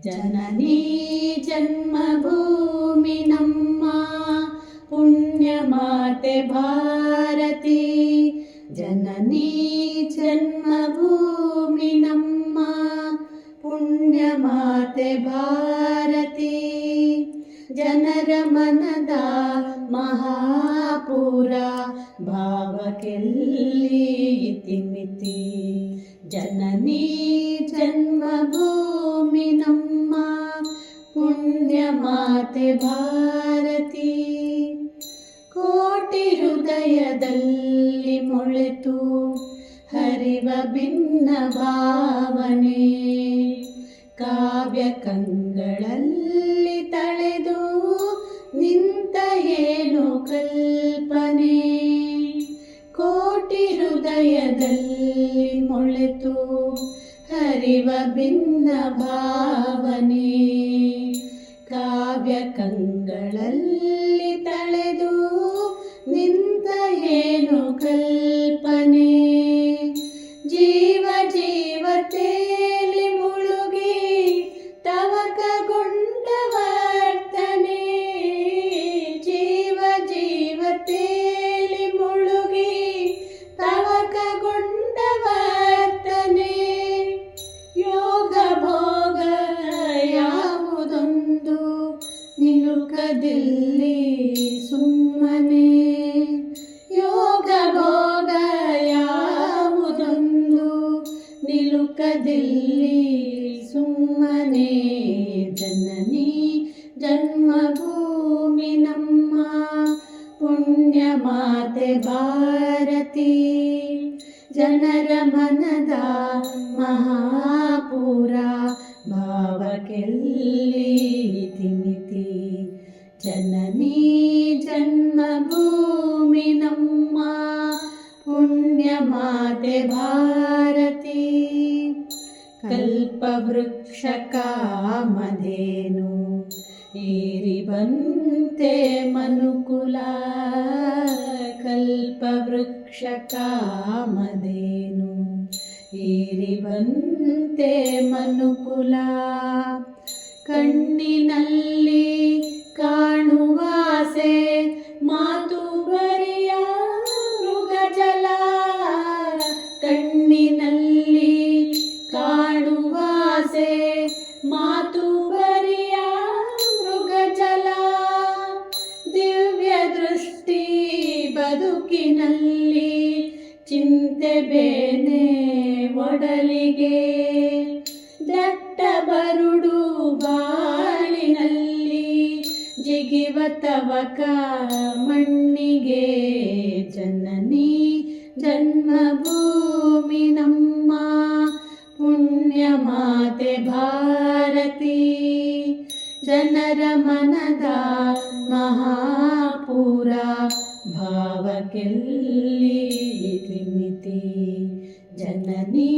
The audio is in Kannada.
ಜನನೀ ಜನ್ಮಭೂಮಿ ನಮ್ಮ ಪುಣ್ಯ ಮಾತೆ ಭಾರತಿ. ಜನನೀ ಜನ್ಮಭೂಮಿ ನಮ್ಮ ಪುಣ್ಯ ಮಾತೆ ಭಾರತಿ. ಜನರ ಮನದ ಮಹಾಪುರ ಭಾವಕ್ಕೆಲ್ಲಿ ಇತಿಮಿತಿ. ಜನನೀ ಜನ್ಮಭೂಮಿ ನಮ್ಮ ಪುಣ್ಯ ಮಾತೆ ಭಾರತಿ. ಕೋಟಿ ಹೃದಯದಲ್ಲಿ ಮೊಳೆತು ಹರಿವ ಭಿನ್ನ ಭಾವನೆ, ಕಾವ್ಯ ಕಂಗಳಲ್ಲಿ ತಳೆದು ನಿಂತ ಏನು ಕಲ್ಪನೆ. ಕೋಟಿ ಹೃದಯದಲ್ಲಿ ಮೊಳೆತು ಹರಿವ ಭಿನ್ನ ಭಾವನೆ, ಕಾವ್ಯ ಕಂಗಳಲ್ಲಿ ತಳೆದು ನಿಂತ ಏನು ಕಲ್ಪನೆ. ಜೀವ ಜೀವತೆಯಲ್ಲಿ ಮುಳುಗಿ ತವಕಗೊಂಡ ವರ್ತನೆ. ಜೀವ ಜೀವತೆಯಲ್ಲಿ ಮುಳುಗಿ ತವಕಗೊಂಡ ವರ್ತನೆ. ಯೋಗ ಭೋಗ ಯಾವುದೊಂದು ನಿಲುಕದಿಲ್ಲಿ ಸುಮ್ಮನೆ. ಯೋಗ ಭೋಗ ಯಾವುದೊಂದು ನಿಲುಕದಿಲ್ಲಿ ಸುಮ್ಮನೆ. ಜನನೀ ಜನ್ಮಭೂಮಿ ನಮ್ಮ ಪುಣ್ಯ ಮಾತೆ ಭಾರತಿ. ಜನರ ಮನದ ಮಹಾಪುರ ಭಾವಕ್ಕೆಲ್ಲಿ ಇತಿಮಿತಿ. ಜನನೀ ಜನ್ಮಭೂಮಿ ನಮ್ಮ ಪುಣ್ಯ ಮಾತೆ ಭಾರತಿ. ಕಲ್ಪವೃಕ್ಷ ಕಾಮಧೇನು ಏರಿ ಬಂತೆ ಮನುಕುಲ. ಕಲ್ಪವೃಕ್ಷ ಕಾಮಧೇನು ಏರಿ ಬಂತೆ ಮನುಕುಲ. ಕಣ್ಣಿನಲ್ಲಿ ಕಾಣುವಾಸೆ ಮಾತು ಬರಿಯ ಮೃಗಜಲ. ಕಣ್ಣಿನಲ್ಲಿ ಕಾಣುವಾಸೆ ಮಾತು ಬರಿಯ ಮೃಗಜಲ. ದಿವ್ಯ ದೃಷ್ಟಿ ಬದುಕಿನಲ್ಲಿ ಚಿಂತೆ ಬೇನೆ ಒಡಲಿಗೆ. ದಟ್ಟ ಬರುಡು ಬಾಳಿನಲ್ಲಿ ಜಿಗಿವ ತವಕ ಮಣ್ಣಿಗೆ. ಜನನೀ ಜನ್ಮಭೂಮಿ ನಮ್ಮ ಪುಣ್ಯ ಮಾತೆ ಭಾರತಿ. ಜನರ ಮನದ ಮಹಾಪುರ ಭಾವಕ್ಕೆಲ್ಲಿ ಇತಿಮಿತಿ. ಜನನೀ